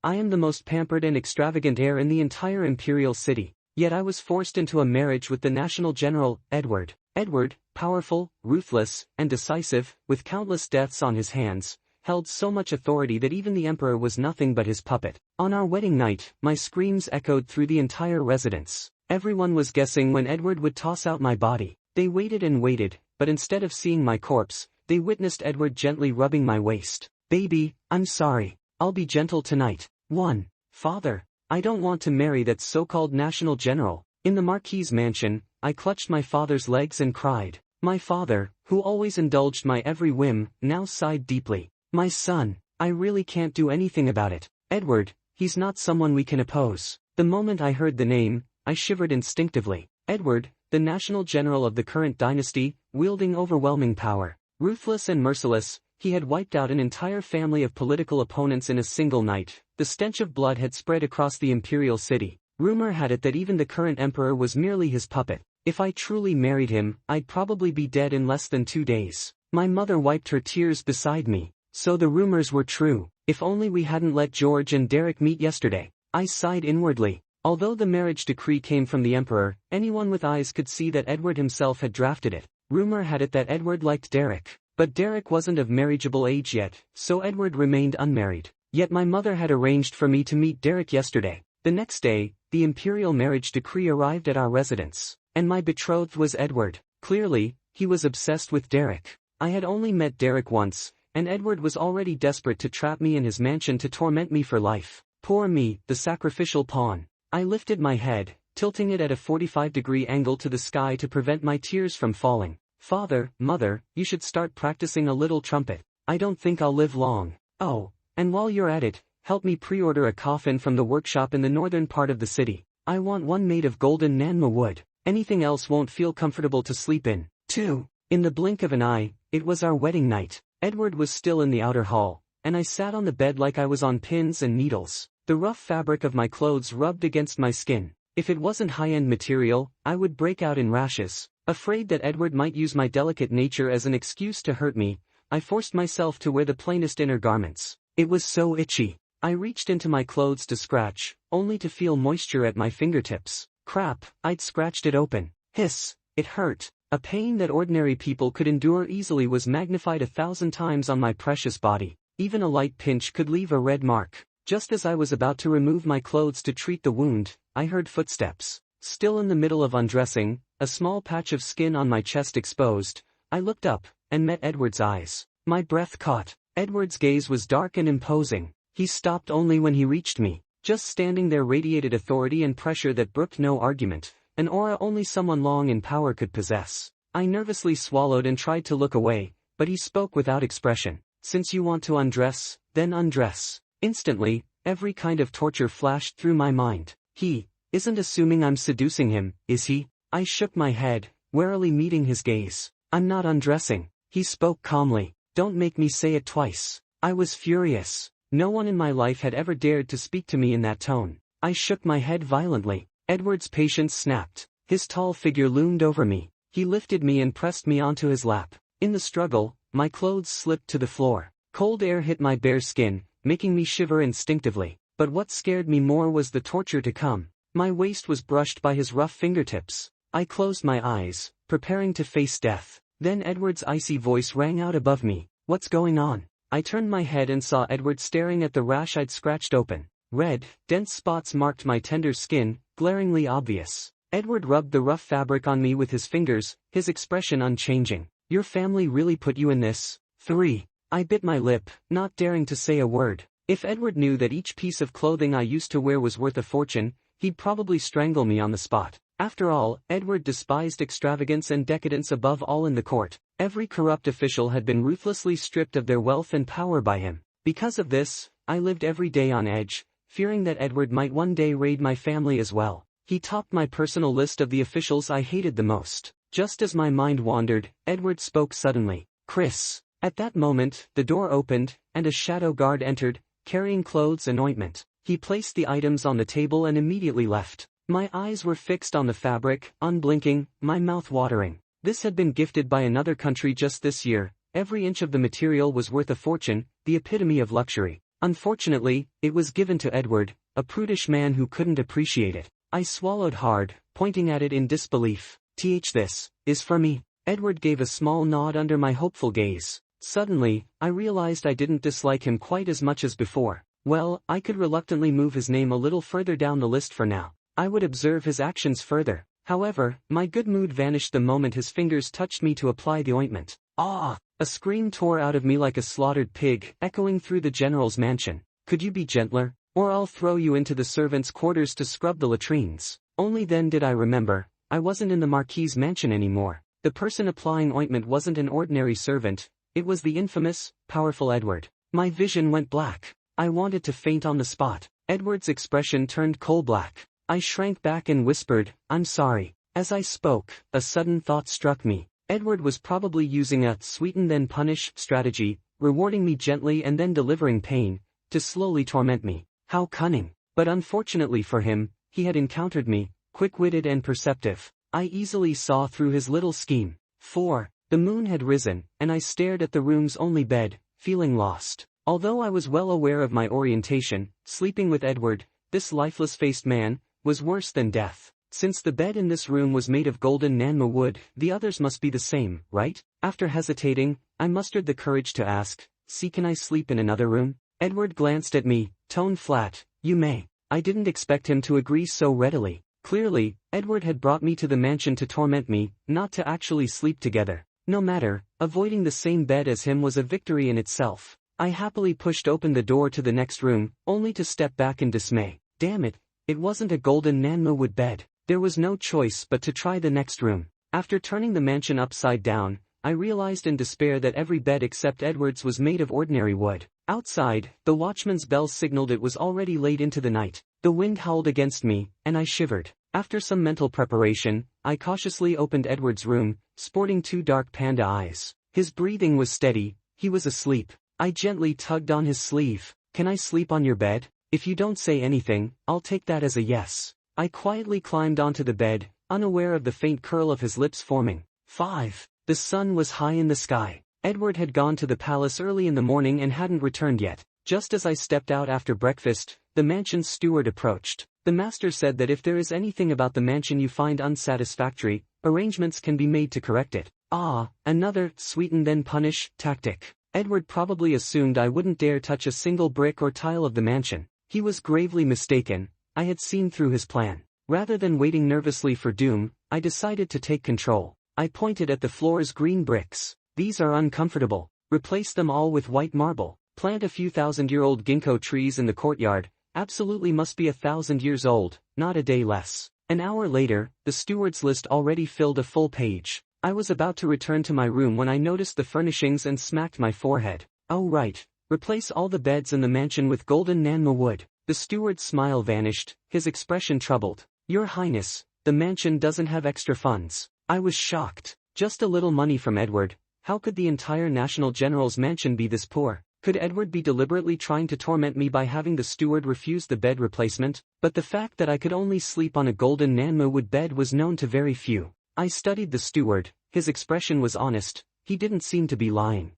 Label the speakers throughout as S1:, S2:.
S1: I am the most pampered and extravagant heir in the entire imperial city, yet I was forced into a marriage with the national general, Edward. Edward, powerful, ruthless, and decisive, with countless deaths on his hands, held so much authority that even the emperor was nothing but his puppet. On our wedding night, my screams echoed through the entire residence. Everyone was guessing when Edward would toss out my body. They waited and waited, but instead of seeing my corpse, they witnessed Edward gently rubbing my waist. Baby, I'm sorry. I'll be gentle tonight. 1. Father, I don't want to marry that so-called national general. In the Marquis's mansion, I clutched my father's legs and cried. My father, who always indulged my every whim, now sighed deeply. My son, I really can't do anything about it. Edward, he's not someone we can oppose. The moment I heard the name, I shivered instinctively. Edward, the national general of the current dynasty, wielding overwhelming power. Ruthless and merciless, he had wiped out an entire family of political opponents in a single night. The stench of blood had spread across the imperial city. Rumor had it that even the current emperor was merely his puppet. If I truly married him, I'd probably be dead in less than 2 days. My mother wiped her tears beside me. So the rumors were true. If only we hadn't let George and Derek meet yesterday. I sighed inwardly. Although the marriage decree came from the emperor, anyone with eyes could see that Edward himself had drafted it. Rumor had it that Edward liked Derek. But Derek wasn't of marriageable age yet, so Edward remained unmarried. Yet my mother had arranged for me to meet Derek yesterday. The next day, the imperial marriage decree arrived at our residence. And my betrothed was Edward. Clearly, he was obsessed with Derek. I had only met Derek once, and Edward was already desperate to trap me in his mansion to torment me for life. Poor me, the sacrificial pawn. I lifted my head, tilting it at a 45-degree angle to the sky to prevent my tears from falling. Father, Mother, you should start practicing a little trumpet. I don't think I'll live long. Oh, and while you're at it, help me pre-order a coffin from the workshop in the northern part of the city. I want one made of golden Nanma wood. Anything else won't feel comfortable to sleep in. 2. In the blink of an eye, it was our wedding night. Edward was still in the outer hall, and I sat on the bed like I was on pins and needles. The rough fabric of my clothes rubbed against my skin. If it wasn't high-end material, I would break out in rashes. Afraid that Edward might use my delicate nature as an excuse to hurt me, I forced myself to wear the plainest inner garments. It was so itchy. I reached into my clothes to scratch, only to feel moisture at my fingertips. Crap, I'd scratched it open. Hiss, it hurt. A pain that ordinary people could endure easily was magnified 1,000 times on my precious body. Even a light pinch could leave a red mark. Just as I was about to remove my clothes to treat the wound, I heard footsteps. Still in the middle of undressing, a small patch of skin on my chest exposed, I looked up, and met Edward's eyes. My breath caught. Edward's gaze was dark and imposing. He stopped only when he reached me. Just standing there radiated authority and pressure that brooked no argument. An aura only someone long in power could possess. I nervously swallowed and tried to look away, but he spoke without expression. Since you want to undress, then undress. Instantly, every kind of torture flashed through my mind. He isn't assuming I'm seducing him, is he? I shook my head, warily meeting his gaze. I'm not undressing. He spoke calmly. Don't make me say it twice. I was furious. No one in my life had ever dared to speak to me in that tone. I shook my head violently. Edward's patience snapped. His tall figure loomed over me. He lifted me and pressed me onto his lap. In the struggle, my clothes slipped to the floor. Cold air hit my bare skin, making me shiver instinctively. But what scared me more was the torture to come. My waist was brushed by his rough fingertips. I closed my eyes, preparing to face death. Then Edward's icy voice rang out above me. What's going on? I turned my head and saw Edward staring at the rash I'd scratched open. Red, dense spots marked my tender skin, glaringly obvious. Edward rubbed the rough fabric on me with his fingers, his expression unchanging. Your family really put you in this? 3. I bit my lip, not daring to say a word. If Edward knew that each piece of clothing I used to wear was worth a fortune, he'd probably strangle me on the spot. After all, Edward despised extravagance and decadence above all in the court. Every corrupt official had been ruthlessly stripped of their wealth and power by him. Because of this, I lived every day on edge, fearing that Edward might one day raid my family as well. He topped my personal list of the officials I hated the most. Just as my mind wandered, Edward spoke suddenly. Chris. At that moment, the door opened, and a shadow guard entered, carrying clothes and ointment. He placed the items on the table and immediately left. My eyes were fixed on the fabric, unblinking, my mouth watering. This had been gifted by another country just this year. Every inch of the material was worth a fortune, the epitome of luxury. Unfortunately, it was given to Edward, a prudish man who couldn't appreciate it. I swallowed hard, pointing at it in disbelief. This is for me." Edward gave a small nod under my hopeful gaze. Suddenly, I realized I didn't dislike him quite as much as before. Well, I could reluctantly move his name a little further down the list for now. I would observe his actions further. However, my good mood vanished the moment his fingers touched me to apply the ointment. Ah! A scream tore out of me like a slaughtered pig, echoing through the general's mansion. "Could you be gentler? Or I'll throw you into the servants' quarters to scrub the latrines." Only then did I remember, I wasn't in the Marquis's mansion anymore. The person applying ointment wasn't an ordinary servant, it was the infamous, powerful Edward. My vision went black. I wanted to faint on the spot. Edward's expression turned coal-black. I shrank back and whispered, "I'm sorry." As I spoke, a sudden thought struck me. Edward was probably using a sweeten then punish strategy, rewarding me gently and then delivering pain, to slowly torment me. How cunning. But unfortunately for him, he had encountered me, quick-witted and perceptive. I easily saw through his little scheme. 4. The moon had risen, and I stared at the room's only bed, feeling lost. Although I was well aware of my orientation, sleeping with Edward, this lifeless-faced man, was worse than death. Since the bed in this room was made of golden Nanma wood, the others must be the same, right? After hesitating, I mustered the courage to ask, "Can I sleep in another room?" Edward glanced at me, tone flat, "You may." I didn't expect him to agree so readily. Clearly, Edward had brought me to the mansion to torment me, not to actually sleep together. No matter, avoiding the same bed as him was a victory in itself. I happily pushed open the door to the next room, only to step back in dismay. Damn it, it wasn't a golden Nanma wood bed. There was no choice but to try the next room. After turning the mansion upside down, I realized in despair that every bed except Edward's was made of ordinary wood. Outside, the watchman's bell signaled it was already late into the night. The wind howled against me, and I shivered. After some mental preparation, I cautiously opened Edward's room, sporting 2 dark panda eyes. His breathing was steady, he was asleep. I gently tugged on his sleeve. "Can I sleep on your bed? If you don't say anything, I'll take that as a yes." I quietly climbed onto the bed, unaware of the faint curl of his lips forming. 5. The sun was high in the sky. Edward had gone to the palace early in the morning and hadn't returned yet. Just as I stepped out after breakfast, the mansion's steward approached. The master said that if there is anything about the mansion you find unsatisfactory, arrangements can be made to correct it. Ah, another sweeten then punish tactic. Edward probably assumed I wouldn't dare touch a single brick or tile of the mansion. He was gravely mistaken. I had seen through his plan. Rather than waiting nervously for doom, I decided to take control. I pointed at the floor's green bricks. "These are uncomfortable. Replace them all with white marble. Plant a few thousand-year-old ginkgo trees in the courtyard. Absolutely must be 1,000 years old, not a day less." An hour later, the steward's list already filled a full page. I was about to return to my room when I noticed the furnishings and smacked my forehead. "Oh right, replace all the beds in the mansion with golden Nanma wood." The steward's smile vanished, his expression troubled. "Your Highness, the mansion doesn't have extra funds." I was shocked. Just a little money from Edward. How could the entire National General's mansion be this poor? Could Edward be deliberately trying to torment me by having the steward refuse the bed replacement? But the fact that I could only sleep on a golden Nanma wood bed was known to very few. I studied the steward, his expression was honest, he didn't seem to be lying.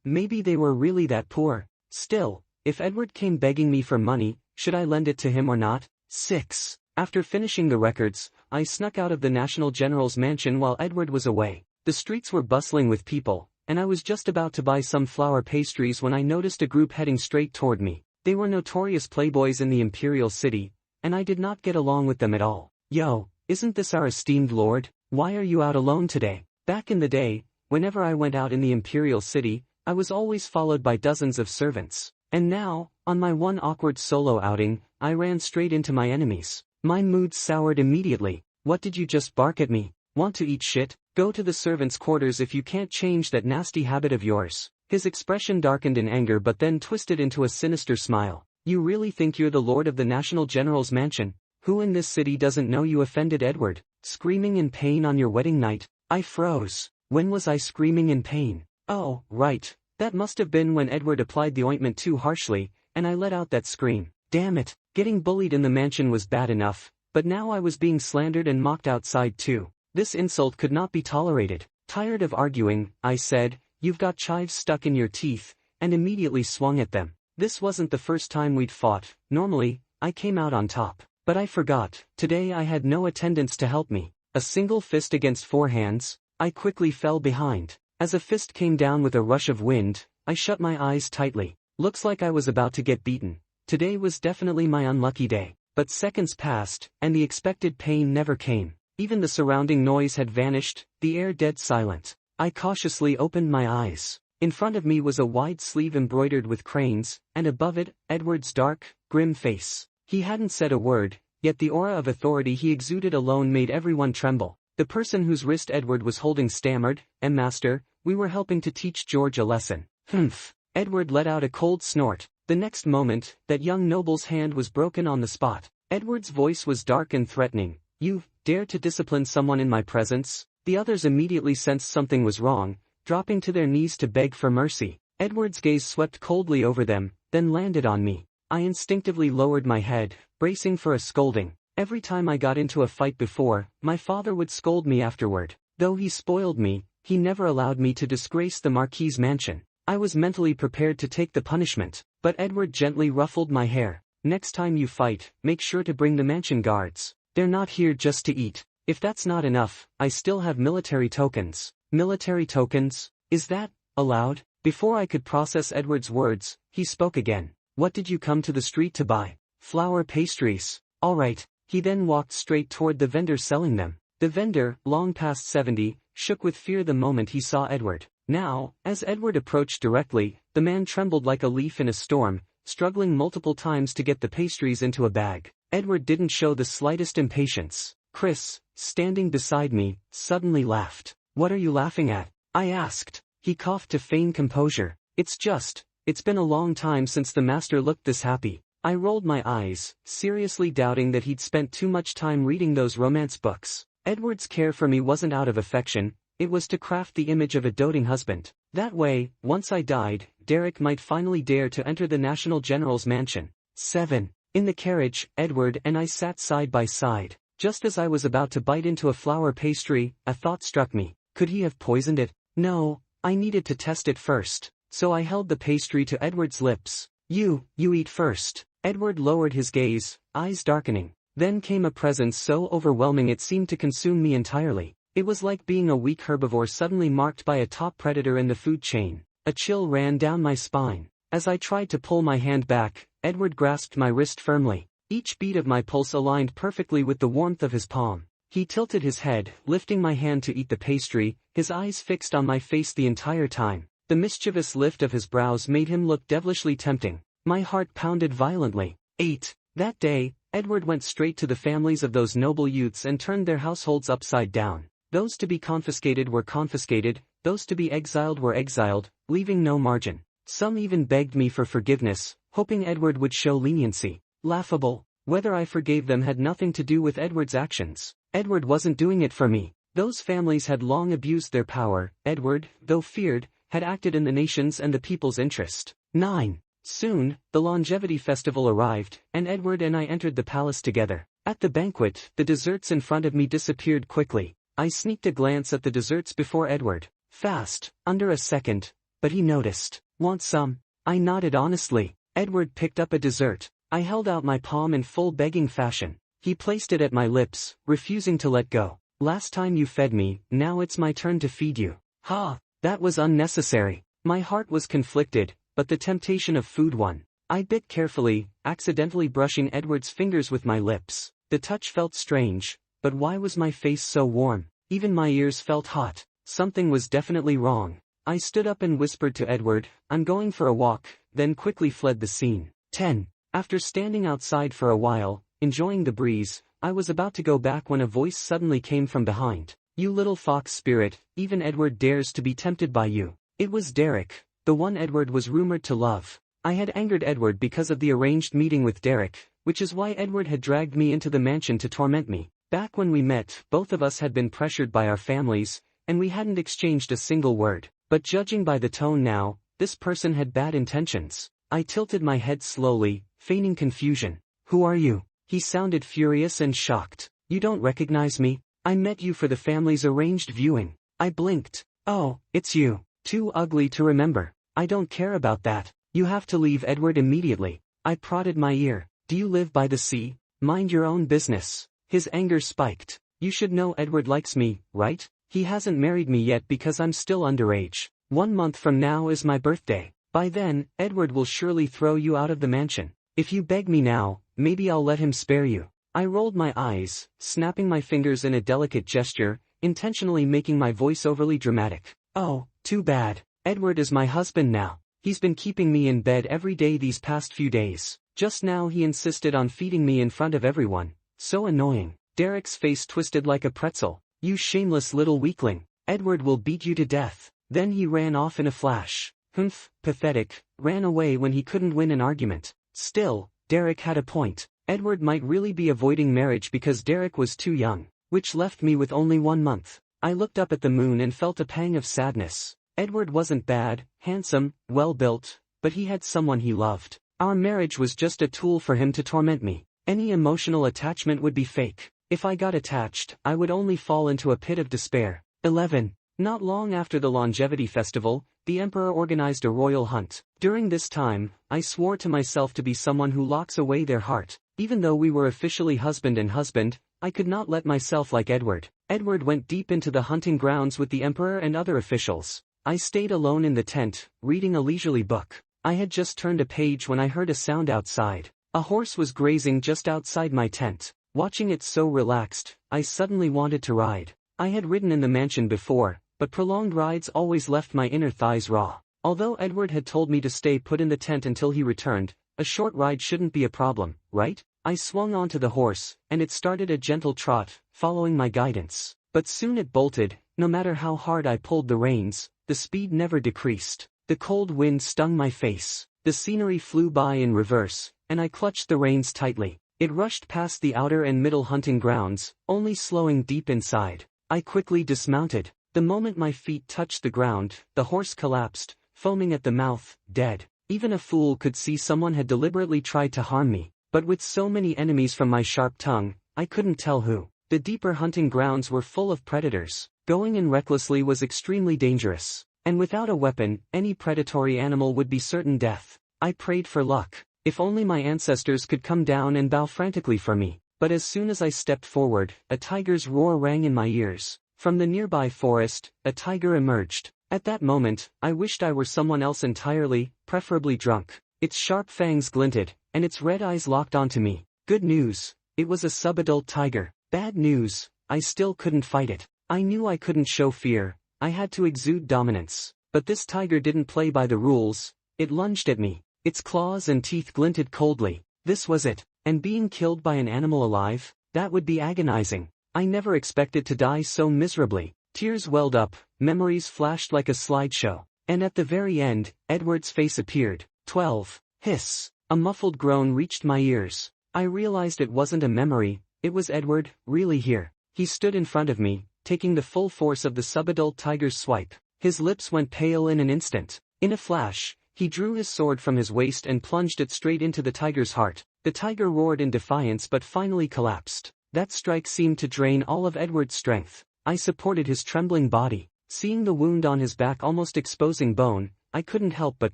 S1: Maybe they were really that poor. Still, if Edward came begging me for money, should I lend it to him or not? 6. After finishing the records, I snuck out of the National General's mansion while Edward was away. The streets were bustling with people, and I was just about to buy some flour pastries when I noticed a group heading straight toward me. They were notorious playboys in the Imperial City, and I did not get along with them at all. "Yo, isn't this our esteemed lord? Why are you out alone today?" Back in the day, whenever I went out in the Imperial City, I was always followed by dozens of servants. And now, on my one awkward solo outing, I ran straight into my enemies. My mood soured immediately. "What did you just bark at me? Want to eat shit? Go to the servants' quarters if you can't change that nasty habit of yours." His expression darkened in anger but then twisted into a sinister smile. "You really think you're the lord of the National General's mansion? Who in this city doesn't know you offended Edward? Screaming in pain on your wedding night?" I froze. When was I screaming in pain? Oh, right. That must have been when Edward applied the ointment too harshly, and I let out that scream. Damn it, getting bullied in the mansion was bad enough, but now I was being slandered and mocked outside too. This insult could not be tolerated. Tired of arguing, I said, "You've got chives stuck in your teeth," and immediately swung at them. This wasn't the first time we'd fought. Normally, I came out on top. But I forgot, today I had no attendants to help me. A single fist against 4 hands? I quickly fell behind. As a fist came down with a rush of wind, I shut my eyes tightly. Looks like I was about to get beaten. Today was definitely my unlucky day. But seconds passed, and the expected pain never came. Even the surrounding noise had vanished, the air dead silent. I cautiously opened my eyes. In front of me was a wide sleeve embroidered with cranes, and above it, Edward's dark, grim face. He hadn't said a word, yet the aura of authority he exuded alone made everyone tremble. The person whose wrist Edward was holding stammered, Master, we were helping to teach George a lesson." "Humph." Edward let out a cold snort. The next moment, that young noble's hand was broken on the spot. Edward's voice was dark and threatening. "You dare to discipline someone in my presence?" The others immediately sensed something was wrong, dropping to their knees to beg for mercy. Edward's gaze swept coldly over them, then landed on me. I instinctively lowered my head, bracing for a scolding. Every time I got into a fight before, my father would scold me afterward. Though he spoiled me, he never allowed me to disgrace the Marquis's mansion. I was mentally prepared to take the punishment, but Edward gently ruffled my hair. "Next time you fight, make sure to bring the mansion guards. They're not here just to eat. If that's not enough, I still have military tokens." "Military tokens? Is that allowed?" Before I could process Edward's words, he spoke again. "What did you come to the street to buy?" "Flour pastries." "All right." He then walked straight toward the vendor selling them. The vendor, long past 70, shook with fear the moment he saw Edward. Now, as Edward approached directly, the man trembled like a leaf in a storm, struggling multiple times to get the pastries into a bag. Edward didn't show the slightest impatience. Chris, standing beside me, suddenly laughed. "What are you laughing at?" I asked. He coughed to feign composure. It's been a long time since the master looked this happy." I rolled my eyes, seriously doubting that he'd spent too much time reading those romance books. Edward's care for me wasn't out of affection, it was to craft the image of a doting husband. That way, once I died, Derek might finally dare to enter the National General's mansion. 7. In the carriage, Edward and I sat side by side. Just as I was about to bite into a flour pastry, a thought struck me. Could he have poisoned it? No, I needed to test it first. So I held the pastry to Edward's lips. You eat first." Edward lowered his gaze, eyes darkening. Then came a presence so overwhelming it seemed to consume me entirely. It was like being a weak herbivore suddenly marked by a top predator in the food chain. A chill ran down my spine. As I tried to pull my hand back, Edward grasped my wrist firmly. Each beat of my pulse aligned perfectly with the warmth of his palm. He tilted his head, lifting my hand to eat the pastry, his eyes fixed on my face the entire time. The mischievous lift of his brows made him look devilishly tempting. My heart pounded violently. 8. That day, Edward went straight to the families of those noble youths and turned their households upside down. Those to be confiscated were confiscated, those to be exiled were exiled, leaving no margin. Some even begged me for forgiveness, hoping Edward would show leniency. Laughable. Whether I forgave them had nothing to do with Edward's actions. Edward wasn't doing it for me. Those families had long abused their power. Edward, though feared, had acted in the nation's and the people's interest. 9. Soon, the longevity festival arrived, and Edward and I entered the palace together. At the banquet, the desserts in front of me disappeared quickly. I sneaked a glance at the desserts before Edward. Fast, under a second, but he noticed. "Want some?" I nodded honestly. Edward picked up a dessert. I held out my palm in full begging fashion. He placed it at my lips, refusing to let go. "Last time you fed me, now it's my turn to feed you." Ha! That was unnecessary. My heart was conflicted, but the temptation of food won. I bit carefully, accidentally brushing Edward's fingers with my lips. The touch felt strange, but why was my face so warm? Even my ears felt hot. Something was definitely wrong. I stood up and whispered to Edward, "I'm going for a walk," then quickly fled the scene. 10. After standing outside for a while, enjoying the breeze, I was about to go back when a voice suddenly came from behind. "You little fox spirit, even Edward dares to be tempted by you." It was Derek, the one Edward was rumored to love. I had angered Edward because of the arranged meeting with Derek, which is why Edward had dragged me into the mansion to torment me. Back when we met, both of us had been pressured by our families, and we hadn't exchanged a single word. But judging by the tone now, this person had bad intentions. I tilted my head slowly, feigning confusion. "Who are you?" He sounded furious and shocked. "You don't recognize me? I met you for the family's arranged viewing." I blinked. "Oh, it's you. Too ugly to remember." "I don't care about that." You have to leave Edward immediately. I prodded my ear. Do you live by the sea? Mind your own business. His anger spiked. You should know Edward likes me, right? He hasn't married me yet because I'm still underage. 1 month from now is my birthday. By then, Edward will surely throw you out of the mansion. If you beg me now, maybe I'll let him spare you. I rolled my eyes, snapping my fingers in a delicate gesture, intentionally making my voice overly dramatic. Oh, too bad. Edward is my husband now. He's been keeping me in bed every day these past few days. Just now he insisted on feeding me in front of everyone. So annoying. Derek's face twisted like a pretzel. You shameless little weakling. Edward will beat you to death. Then he ran off in a flash. Humph, pathetic, ran away when he couldn't win an argument. Still, Derek had a point. Edward might really be avoiding marriage because Derek was too young, which left me with only 1 month. I looked up at the moon and felt a pang of sadness. Edward wasn't bad, handsome, well-built, but he had someone he loved. Our marriage was just a tool for him to torment me. Any emotional attachment would be fake. If I got attached, I would only fall into a pit of despair. 11. Not long after the longevity festival, the emperor organized a royal hunt. During this time, I swore to myself to be someone who locks away their heart. Even though we were officially husband and husband, I could not let myself like Edward. Edward went deep into the hunting grounds with the emperor and other officials. I stayed alone in the tent, reading a leisurely book. I had just turned a page when I heard a sound outside. A horse was grazing just outside my tent. Watching it so relaxed, I suddenly wanted to ride. I had ridden in the mansion before, but prolonged rides always left my inner thighs raw. Although Edward had told me to stay put in the tent until he returned, a short ride shouldn't be a problem, right? I swung onto the horse, and it started a gentle trot, following my guidance. But soon it bolted. No matter how hard I pulled the reins, the speed never decreased. The cold wind stung my face. The scenery flew by in reverse, and I clutched the reins tightly. It rushed past the outer and middle hunting grounds, only slowing deep inside. I quickly dismounted. The moment my feet touched the ground, the horse collapsed, foaming at the mouth, dead. Even a fool could see someone had deliberately tried to harm me, but with so many enemies from my sharp tongue, I couldn't tell who. The deeper hunting grounds were full of predators. Going in recklessly was extremely dangerous, and without a weapon, any predatory animal would be certain death. I prayed for luck. If only my ancestors could come down and bow frantically for me. But as soon as I stepped forward, a tiger's roar rang in my ears. From the nearby forest, a tiger emerged. At that moment, I wished I were someone else entirely, preferably drunk. Its sharp fangs glinted, and its red eyes locked onto me. Good news, it was a subadult tiger. Bad news, I still couldn't fight it. I knew I couldn't show fear, I had to exude dominance. But this tiger didn't play by the rules. It lunged at me. Its claws and teeth glinted coldly. This was it. And being killed by an animal alive, that would be agonizing. I never expected to die so miserably. Tears welled up, memories flashed like a slideshow. And at the very end, Edward's face appeared. 12. Hiss. A muffled groan reached my ears. I realized it wasn't a memory, it was Edward, really here. He stood in front of me, taking the full force of the subadult tiger's swipe. His lips went pale in an instant. In a flash, he drew his sword from his waist and plunged it straight into the tiger's heart. The tiger roared in defiance but finally collapsed. That strike seemed to drain all of Edward's strength. I supported his trembling body. Seeing the wound on his back almost exposing bone, I couldn't help but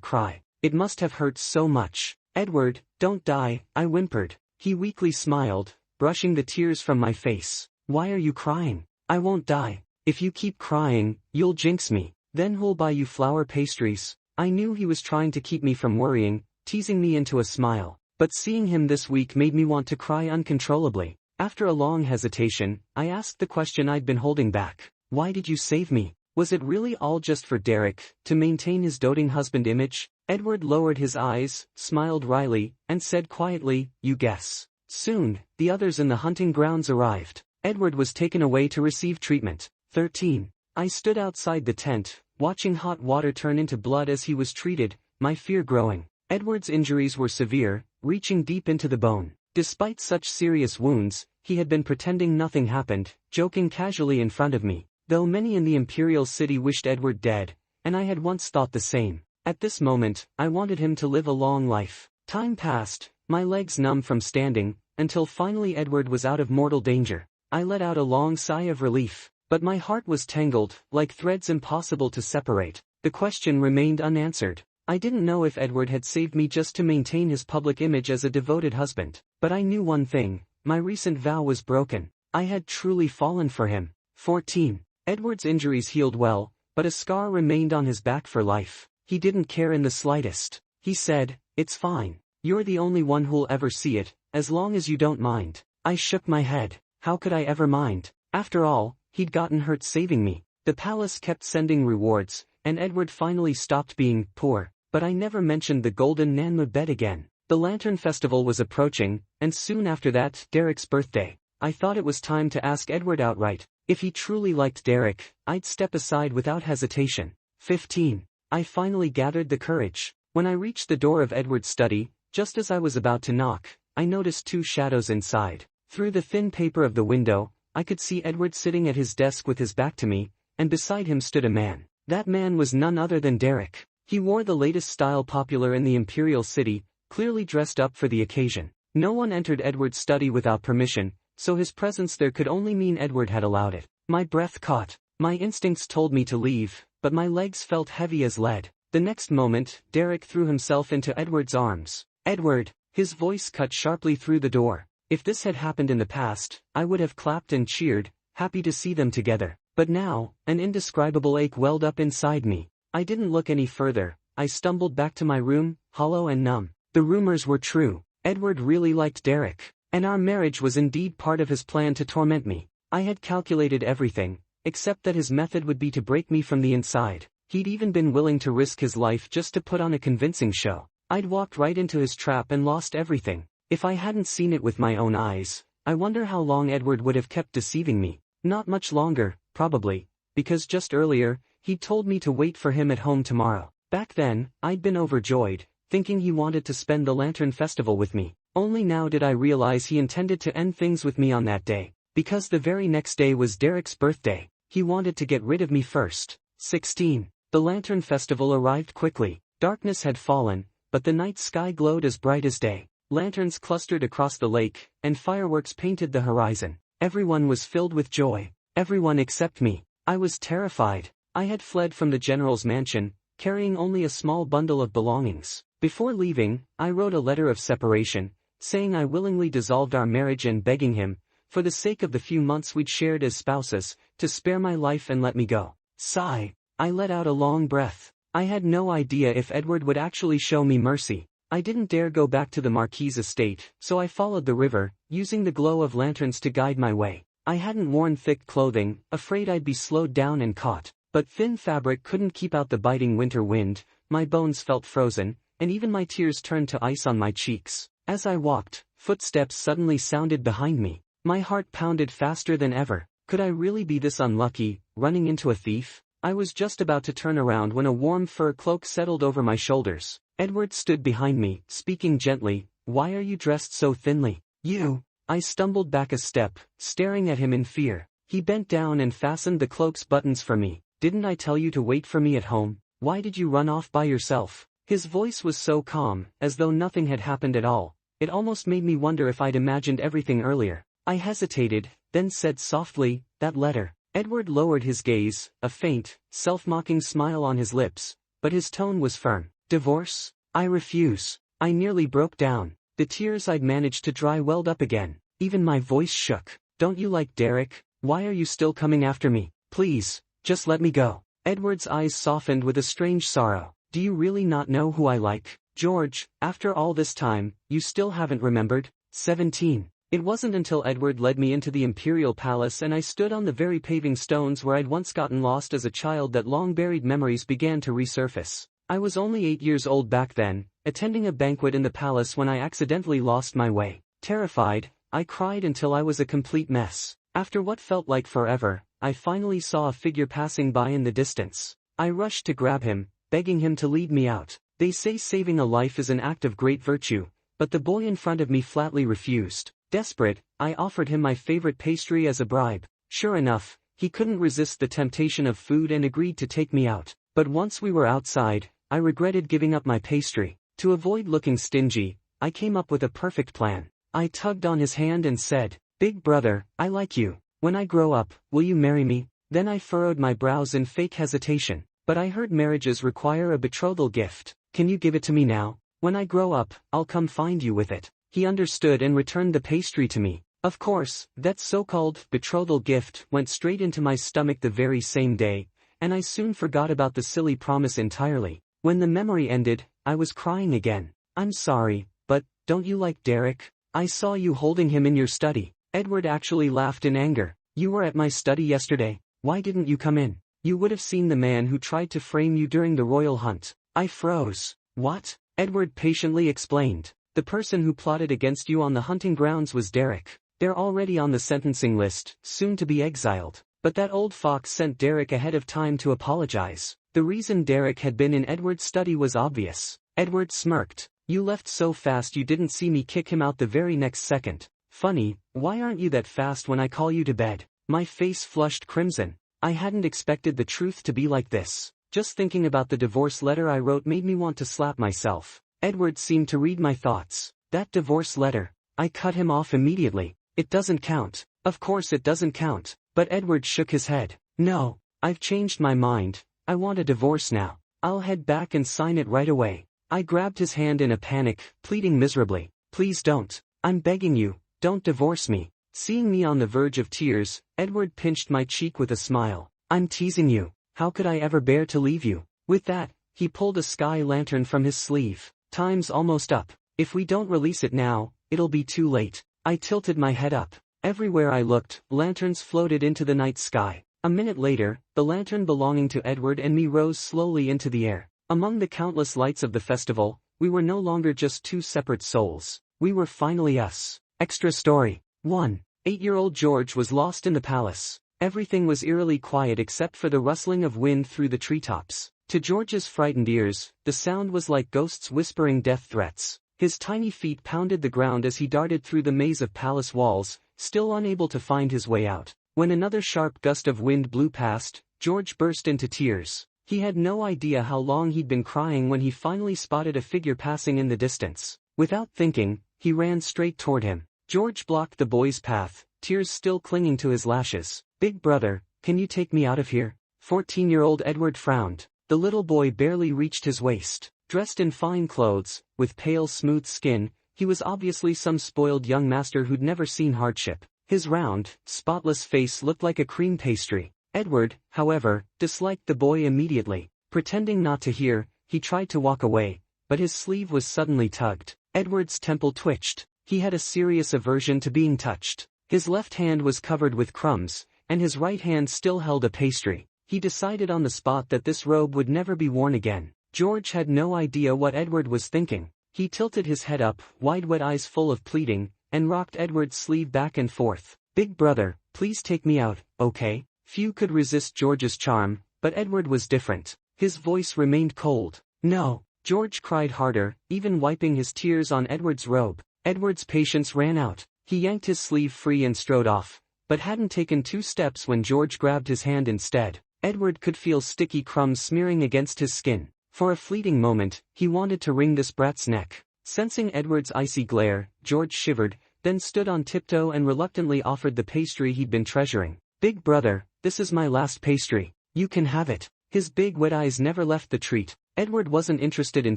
S1: cry. It must have hurt so much. Edward, don't die, I whimpered. He weakly smiled, brushing the tears from my face. Why are you crying? I won't die. If you keep crying, you'll jinx me. Then who'll buy you flour pastries? I knew he was trying to keep me from worrying, teasing me into a smile. But seeing him this week made me want to cry uncontrollably. After a long hesitation, I asked the question I'd been holding back. Why did you save me? Was it really all just for Derek, to maintain his doting husband image? Edward lowered his eyes, smiled wryly, and said quietly, you guess. Soon, the others in the hunting grounds arrived. Edward was taken away to receive treatment. 13. I stood outside the tent, watching hot water turn into blood as he was treated, my fear growing. Edward's injuries were severe, reaching deep into the bone. Despite such serious wounds, he had been pretending nothing happened, joking casually in front of me. Though many in the imperial city wished Edward dead, and I had once thought the same. At this moment, I wanted him to live a long life. Time passed, my legs numb from standing, until finally Edward was out of mortal danger. I let out a long sigh of relief, but my heart was tangled, like threads impossible to separate. The question remained unanswered. I didn't know if Edward had saved me just to maintain his public image as a devoted husband, but I knew one thing: my recent vow was broken. I had truly fallen for him. 14. Edward's injuries healed well, but a scar remained on his back for life. He didn't care in the slightest. He said, "It's fine. You're the only one who'll ever see it, as long as you don't mind." I shook my head. How could I ever mind? After all, he'd gotten hurt saving me. The palace kept sending rewards, and Edward finally stopped being poor, but I never mentioned the golden Nanma bed again. The Lantern Festival was approaching, and soon after that, Derek's birthday. I thought it was time to ask Edward outright. If he truly liked Derek, I'd step aside without hesitation. 15. I finally gathered the courage. When I reached the door of Edward's study, just as I was about to knock, I noticed two shadows inside. Through the thin paper of the window, I could see Edward sitting at his desk with his back to me, and beside him stood a man. That man was none other than Derek. He wore the latest style popular in the Imperial City, clearly dressed up for the occasion. No one entered Edward's study without permission, so his presence there could only mean Edward had allowed it. My breath caught. My instincts told me to leave, but my legs felt heavy as lead. The next moment, Derek threw himself into Edward's arms. "Edward!" His voice cut sharply through the door. If this had happened in the past, I would have clapped and cheered, happy to see them together. But now, an indescribable ache welled up inside me. I didn't look any further. I stumbled back to my room, hollow and numb. The rumors were true. Edward really liked Derek, and our marriage was indeed part of his plan to torment me. I had calculated everything, except that his method would be to break me from the inside. He'd even been willing to risk his life just to put on a convincing show. I'd walked right into his trap and lost everything. If I hadn't seen it with my own eyes, I wonder how long Edward would have kept deceiving me. Not much longer, probably, because just earlier, he'd told me to wait for him at home tomorrow. Back then, I'd been overjoyed, thinking he wanted to spend the Lantern Festival with me. Only now did I realize he intended to end things with me on that day. Because the very next day was Derek's birthday, he wanted to get rid of me first. 16. The Lantern Festival arrived quickly. Darkness had fallen, but the night sky glowed as bright as day. Lanterns clustered across the lake, and fireworks painted the horizon. Everyone was filled with joy. Everyone except me. I was terrified. I had fled from the general's mansion, carrying only a small bundle of belongings. Before leaving, I wrote a letter of separation, saying I willingly dissolved our marriage and begging him, for the sake of the few months we'd shared as spouses, to spare my life and let me go. Sigh. I let out a long breath. I had no idea if Edward would actually show me mercy. I didn't dare go back to the Marquis' estate, so I followed the river, using the glow of lanterns to guide my way. I hadn't worn thick clothing, afraid I'd be slowed down and caught. But thin fabric couldn't keep out the biting winter wind, my bones felt frozen, and even my tears turned to ice on my cheeks. As I walked, footsteps suddenly sounded behind me. My heart pounded faster than ever. Could I really be this unlucky, running into a thief? I was just about to turn around when a warm fur cloak settled over my shoulders. Edward stood behind me, speaking gently. "Why are you dressed so thinly?" "You." I stumbled back a step, staring at him in fear. He bent down and fastened the cloak's buttons for me. "Didn't I tell you to wait for me at home? Why did you run off by yourself?" His voice was so calm, as though nothing had happened at all. It almost made me wonder if I'd imagined everything earlier. I hesitated, then said softly, "That letter." Edward lowered his gaze, a faint, self-mocking smile on his lips, but his tone was firm. "Divorce? I refuse." I nearly broke down. The tears I'd managed to dry welled up again. Even my voice shook. "Don't you like Derek? Why are you still coming after me? Please, just let me go." Edward's eyes softened with a strange sorrow. "Do you really not know who I like? George, after all this time, you still haven't remembered?" 17. It wasn't until Edward led me into the Imperial Palace and I stood on the very paving stones where I'd once gotten lost as a child that long-buried memories began to resurface. I was only 8 years old back then, attending a banquet in the palace when I accidentally lost my way. Terrified, I cried until I was a complete mess. After what felt like forever, I finally saw a figure passing by in the distance. I rushed to grab him, begging him to lead me out. They say saving a life is an act of great virtue, but the boy in front of me flatly refused. Desperate, I offered him my favorite pastry as a bribe. Sure enough, he couldn't resist the temptation of food and agreed to take me out. But once we were outside, I regretted giving up my pastry. To avoid looking stingy, I came up with a perfect plan. I tugged on his hand and said, "Big brother, I like you. When I grow up, will you marry me?" Then I furrowed my brows in fake hesitation. But I heard marriages require a betrothal gift. Can you give it to me now? When I grow up, I'll come find you with it. He understood and returned the pastry to me. Of course, that so-called betrothal gift went straight into my stomach the very same day, and I soon forgot about the silly promise entirely. When the memory ended, I was crying again. I'm sorry, but don't you like Derek? I saw you holding him in your study. Edward actually laughed in anger. You were at my study yesterday. Why didn't you come in? You would have seen the man who tried to frame you during the royal hunt. I froze. What? Edward patiently explained. The person who plotted against you on the hunting grounds was Derek. They're already on the sentencing list, soon to be exiled. But that old fox sent Derek ahead of time to apologize. The reason Derek had been in Edward's study was obvious. Edward smirked. You left so fast you didn't see me kick him out the very next second. Funny, why aren't you that fast when I call you to bed? My face flushed crimson. I hadn't expected the truth to be like this. Just thinking about the divorce letter I wrote made me want to slap myself. Edward seemed to read my thoughts. That divorce letter. I cut him off immediately. It doesn't count. Of course it doesn't count. But Edward shook his head. No, I've changed my mind. I want a divorce now. I'll head back and sign it right away. I grabbed his hand in a panic, pleading miserably. Please don't. I'm begging you, don't divorce me. Seeing me on the verge of tears, Edward pinched my cheek with a smile. I'm teasing you. How could I ever bear to leave you? With that, he pulled a sky lantern from his sleeve. Time's almost up. If we don't release it now, it'll be too late. I tilted my head up. Everywhere I looked, lanterns floated into the night sky. A minute later, the lantern belonging to Edward and me rose slowly into the air. Among the countless lights of the festival, we were no longer just two separate souls. We were finally us. Extra story. 1. 8-year-old George was lost in the palace. Everything was eerily quiet except for the rustling of wind through the treetops. To George's frightened ears, the sound was like ghosts whispering death threats. His tiny feet pounded the ground as he darted through the maze of palace walls, still unable to find his way out. When another sharp gust of wind blew past, George burst into tears. He had no idea how long he'd been crying when he finally spotted a figure passing in the distance. Without thinking, he ran straight toward him. George blocked the boy's path, tears still clinging to his lashes. Big brother, can you take me out of here? 14-year-old Edward frowned. The little boy barely reached his waist. Dressed in fine clothes, with pale smooth skin, he was obviously some spoiled young master who'd never seen hardship. His round, spotless face looked like a cream pastry. Edward, however, disliked the boy immediately. Pretending not to hear, he tried to walk away, but his sleeve was suddenly tugged. Edward's temple twitched. He had a serious aversion to being touched. His left hand was covered with crumbs, and his right hand still held a pastry. He decided on the spot that this robe would never be worn again. George had no idea what Edward was thinking. He tilted his head up, wide-wet eyes full of pleading, and rocked Edward's sleeve back and forth. Big brother, please take me out, okay? Few could resist George's charm, but Edward was different. His voice remained cold. No. George cried harder, even wiping his tears on Edward's robe. Edward's patience ran out. He yanked his sleeve free and strode off, but hadn't taken 2 steps when George grabbed his hand instead. Edward could feel sticky crumbs smearing against his skin. For a fleeting moment, he wanted to wring this brat's neck. Sensing Edward's icy glare, George shivered, then stood on tiptoe and reluctantly offered the pastry he'd been treasuring. Big brother, this is my last pastry. You can have it. His big wet eyes never left the treat. Edward wasn't interested in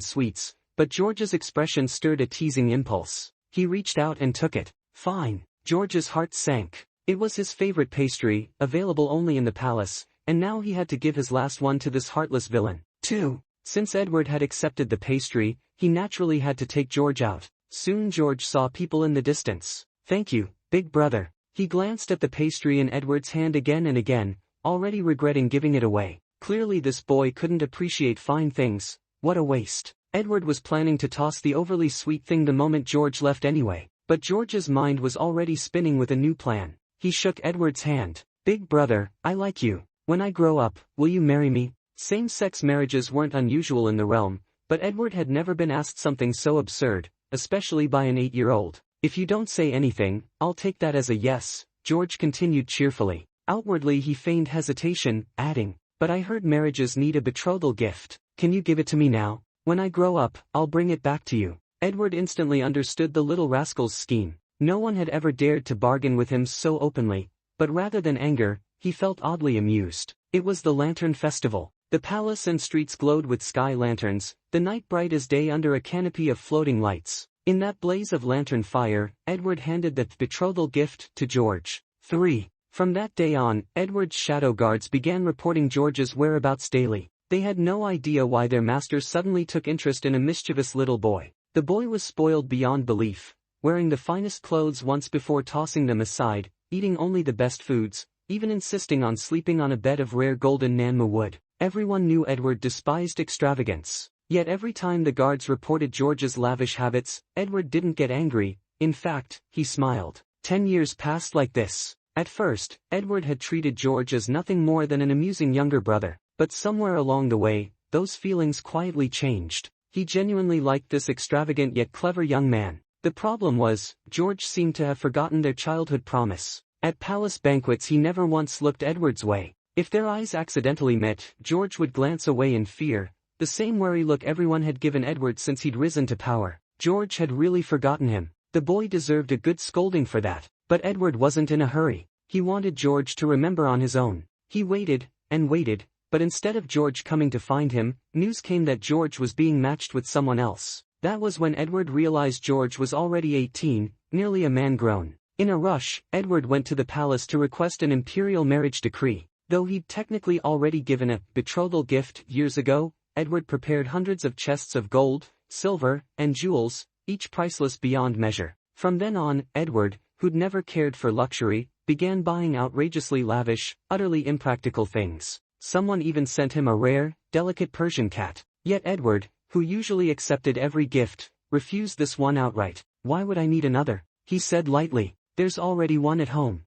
S1: sweets, but George's expression stirred a teasing impulse. He reached out and took it. Fine. George's heart sank. It was his favorite pastry, available only in the palace, and now he had to give his last one to this heartless villain. 2. Since Edward had accepted the pastry, he naturally had to take George out. Soon George saw people in the distance. Thank you, big brother. He glanced at the pastry in Edward's hand again and again, already regretting giving it away. Clearly this boy couldn't appreciate fine things. What a waste. Edward was planning to toss the overly sweet thing the moment George left anyway. But George's mind was already spinning with a new plan. He shook Edward's hand. Big brother, I like you. When I grow up, will you marry me? Same-sex marriages weren't unusual in the realm, but Edward had never been asked something so absurd, especially by an 8-year-old. If you don't say anything, I'll take that as a yes, George continued cheerfully. Outwardly he feigned hesitation, adding, but I heard marriages need a betrothal gift. Can you give it to me now? When I grow up, I'll bring it back to you. Edward instantly understood the little rascal's scheme. No one had ever dared to bargain with him so openly, but rather than anger, he felt oddly amused. It was the Lantern Festival. The palace and streets glowed with sky lanterns, the night bright as day under a canopy of floating lights. In that blaze of lantern fire, Edward handed the betrothal gift to George. 3. From that day on, Edward's shadow guards began reporting George's whereabouts daily. They had no idea why their masters suddenly took interest in a mischievous little boy. The boy was spoiled beyond belief, wearing the finest clothes once before tossing them aside, eating only the best foods, even insisting on sleeping on a bed of rare golden Nanmu wood. Everyone knew Edward despised extravagance. Yet every time the guards reported George's lavish habits, Edward didn't get angry. In fact, he smiled. 10 years passed like this. At first, Edward had treated George as nothing more than an amusing younger brother, but somewhere along the way, those feelings quietly changed. He genuinely liked this extravagant yet clever young man. The problem was, George seemed to have forgotten their childhood promise. At palace banquets he never once looked Edward's way. If their eyes accidentally met, George would glance away in fear, the same wary look everyone had given Edward since he'd risen to power. George had really forgotten him. The boy deserved a good scolding for that. But Edward wasn't in a hurry. He wanted George to remember on his own. He waited, and waited, but instead of George coming to find him, news came that George was being matched with someone else. That was when Edward realized George was already 18, nearly a man grown. In a rush, Edward went to the palace to request an imperial marriage decree. Though he'd technically already given a betrothal gift years ago, Edward prepared hundreds of chests of gold, silver, and jewels, each priceless beyond measure. From then on, Edward, who'd never cared for luxury, began buying outrageously lavish, utterly impractical things. Someone even sent him a rare, delicate Persian cat. Yet Edward, who usually accepted every gift, refused this one outright. "Why would I need another?" he said lightly. "There's already one at home."